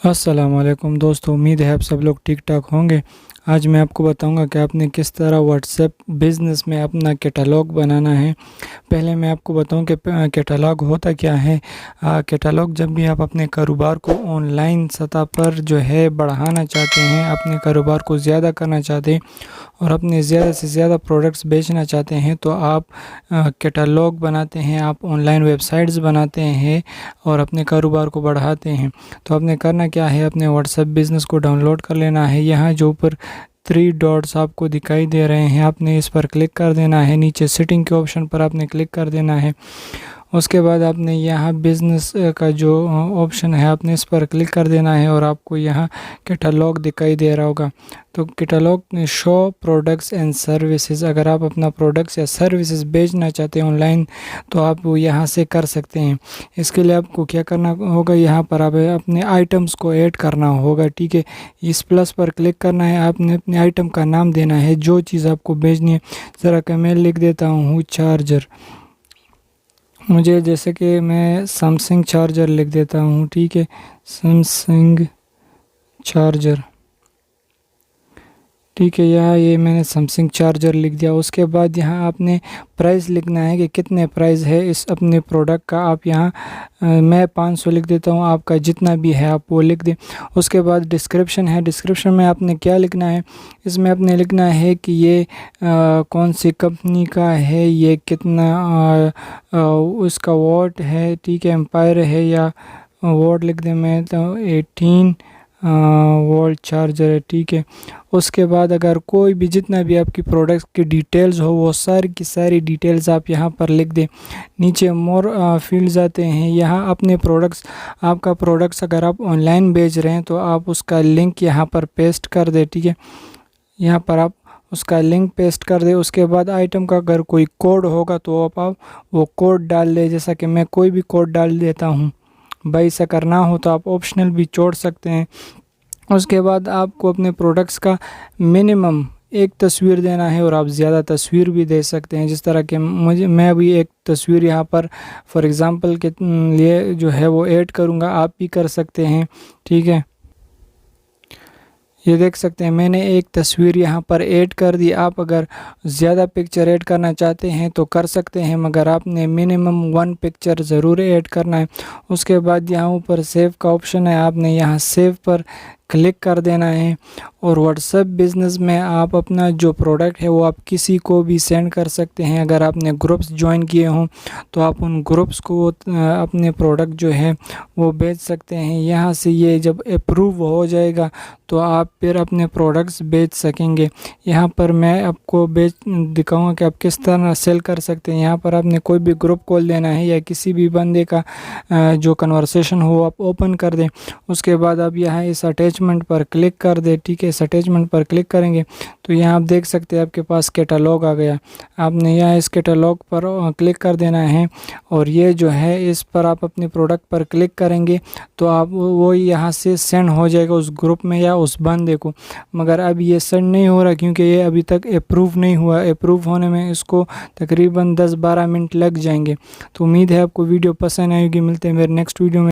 अस्सलामुअलैकुम दोस्तों, उम्मीद है आप सब लोग ठीक ठाक होंगे। आज मैं आपको बताऊंगा कि आपने किस तरह व्हाट्सएप बिज़नेस में अपना कैटलॉग बनाना है। पहले मैं आपको बताऊं कि कैटलॉग होता क्या है। कैटलॉग जब भी आप अपने कारोबार को ऑनलाइन सतह पर जो है बढ़ाना चाहते हैं, अपने कारोबार को ज़्यादा करना चाहते हैं और अपने ज़्यादा से ज़्यादा प्रोडक्ट्स बेचना चाहते हैं तो आप कैटलॉग बनाते हैं, आप ऑनलाइन वेबसाइट्स बनाते हैं और अपने कारोबार को बढ़ाते हैं। तो आपने करना क्या है, अपने व्हाट्सएप बिज़नेस को डाउनलोड कर लेना है। यहाँ जो ऊपर 3 डॉट्स आपको दिखाई दे रहे हैं, आपने इस पर क्लिक कर देना है। नीचे सेटिंग के ऑप्शन पर आपने क्लिक कर देना है। उसके बाद आपने यहाँ बिज़नेस का जो ऑप्शन है आपने इस पर क्लिक कर देना है और आपको यहाँ कैटलॉग दिखाई दे रहा होगा। तो catalogue show products and services, अगर आप अपना प्रोडक्ट्स या सर्विसेज बेचना चाहते हैं ऑनलाइन तो आप वो यहाँ से कर सकते हैं। इसके लिए आपको क्या करना होगा, यहाँ पर आप अपने आइटम्स को ऐड करना होगा। ठीक है, इस प्लस पर क्लिक करना है, आपने अपने आइटम का नाम देना है जो चीज़ आपको बेचनी है। ज़रा कि मैं लिख देता हूँ चार्जर, मुझे जैसे कि मैं सैमसंग चार्जर लिख देता हूँ। ठीक है, सैमसंग चार्जर। ठीक है, यहाँ ये मैंने सैमसंग चार्जर लिख दिया। उसके बाद यहाँ आपने प्राइस लिखना है कि कितने प्राइस है इस अपने प्रोडक्ट का। आप यहाँ मैं 500 लिख देता हूँ, आपका जितना भी है आप वो लिख दें। उसके बाद डिस्क्रिप्शन है, डिस्क्रिप्शन में आपने क्या लिखना है, इसमें आपने लिखना है कि ये कौन सी कंपनी का है, ये कितना उसका वॉट है। ठीक है, एम्पायर है या वॉट लिख दें, मैं तो 18 वोल्ट चार्जर है। ठीक है, उसके बाद अगर कोई भी जितना भी आपकी प्रोडक्ट की डिटेल्स हो वो सारी की सारी डिटेल्स आप यहाँ पर लिख दें। नीचे मोर फील्ड्स आते हैं, यहाँ अपने प्रोडक्ट्स, आपका प्रोडक्ट्स अगर आप ऑनलाइन बेच रहे हैं तो आप उसका लिंक यहाँ पर पेस्ट कर दें। ठीक है, यहाँ पर आप उसका लिंक पेस्ट कर दे। उसके बाद आइटम का अगर कोई कोड होगा तो आप वो कोड डाल दें, जैसा कि मैं कोई भी कोड डाल देता हूँ। भाई ऐसा करना हो तो आप ऑप्शनल भी छोड़ सकते हैं। उसके बाद आपको अपने प्रोडक्ट्स का मिनिमम एक तस्वीर देना है और आप ज़्यादा तस्वीर भी दे सकते हैं। जिस तरह के मैं अभी एक तस्वीर यहाँ पर फॉर एग्ज़ाम्पल के लिए जो है वो ऐड करूँगा, आप भी कर सकते हैं। ठीक है, ये देख सकते हैं मैंने एक तस्वीर यहाँ पर ऐड कर दी। आप अगर ज़्यादा पिक्चर ऐड करना चाहते हैं तो कर सकते हैं, मगर आपने मिनिमम 1 पिक्चर ज़रूर ऐड करना है। उसके बाद यहाँ ऊपर सेव का ऑप्शन है, आपने यहाँ सेव पर क्लिक कर देना है। और व्हाट्सएप बिज़नेस में आप अपना जो प्रोडक्ट है वो आप किसी को भी सेंड कर सकते हैं। अगर आपने ग्रुप्स ज्वाइन किए हों तो आप उन ग्रुप्स को अपने प्रोडक्ट जो है वो बेच सकते हैं। यहाँ से ये जब अप्रूव हो जाएगा तो आप फिर अपने प्रोडक्ट्स बेच सकेंगे। यहाँ पर मैं आपको दिखाऊंगा कि आप किस तरह सेल कर सकते हैं। यहाँ पर आपने कोई भी ग्रुप खोल देना है या किसी भी बंदे का जो कन्वर्सेशन हो आप ओपन कर दें। उसके बाद आप यहाँ इस अटैचमेंट पर क्लिक कर दें। ठीक है, इस अटैचमेंट पर क्लिक करेंगे तो यहाँ आप देख सकते हैं आपके पास कैटलॉग आ गया। आपने यहाँ इस कैटलॉग पर क्लिक कर देना है और ये जो है इस पर आप अपने प्रोडक्ट पर क्लिक करेंगे तो आप वो यहाँ से सेंड हो जाएगा उस ग्रुप में या उस बंदे को। मगर अब ये सेंड नहीं हो रहा क्योंकि ये अभी तक अप्रूव नहीं हुआ। अप्रूव होने में इसको तकरीबन 10-12 मिनट लग जाएंगे। तो उम्मीद है आपको वीडियो पसंद आएगी। मिलते हैं मेरे नेक्स्ट वीडियो में।